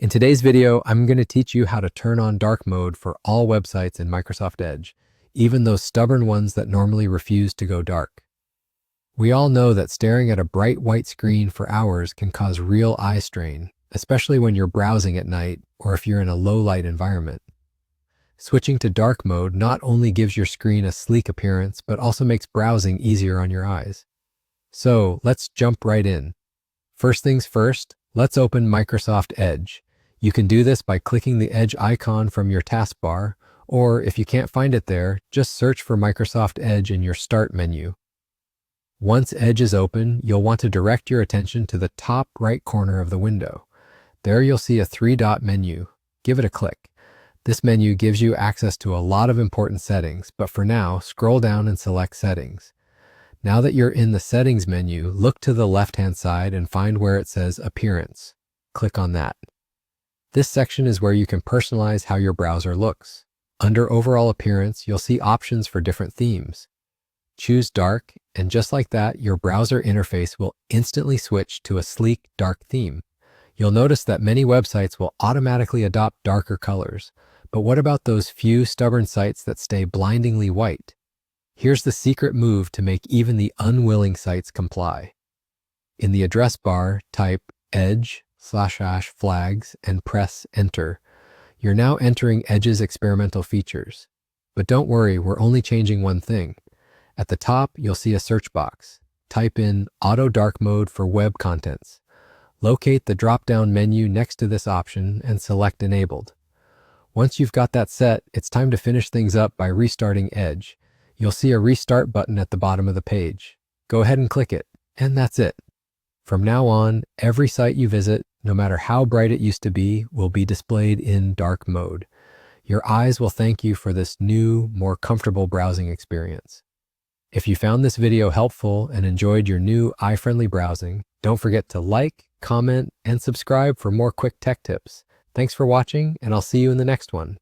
In today's video, I'm going to teach you how to turn on dark mode for all websites in Microsoft Edge, even those stubborn ones that normally refuse to go dark. We all know that staring at a bright white screen for hours can cause real eye strain, especially when you're browsing at night or if you're in a low light environment. Switching to dark mode not only gives your screen a sleek appearance, but also makes browsing easier on your eyes. So let's jump right in. First things first, let's open Microsoft Edge. You can do this by clicking the Edge icon from your taskbar, or if you can't find it there, just search for Microsoft Edge in your Start menu. Once Edge is open, you'll want to direct your attention to the top right corner of the window. There you'll see a three-dot menu. Give it a click. This menu gives you access to a lot of important settings, but for now, scroll down and select Settings. Now that you're in the Settings menu, look to the left-hand side and find where it says Appearance. Click on that. This section is where you can personalize how your browser looks. Under Overall Appearance, you'll see options for different themes. Choose Dark, and just like that, your browser interface will instantly switch to a sleek, dark theme. You'll notice that many websites will automatically adopt darker colors. But what about those few stubborn sites that stay blindingly white? Here's the secret move to make even the unwilling sites comply. In the address bar, type edge/flags and press Enter. You're now entering Edge's experimental features. But don't worry, we're only changing one thing. At the top, you'll see a search box. Type in Auto Dark Mode for web contents. Locate the drop-down menu next to this option and select Enabled. Once you've got that set, it's time to finish things up by restarting Edge. You'll see a Restart button at the bottom of the page. Go ahead and click it, and that's it. From now on, every site you visit, no matter how bright it used to be, will be displayed in dark mode. Your eyes will thank you for this new, more comfortable browsing experience. If you found this video helpful and enjoyed your new eye-friendly browsing, don't forget to like, comment, and subscribe for more quick tech tips. Thanks for watching, and I'll see you in the next one.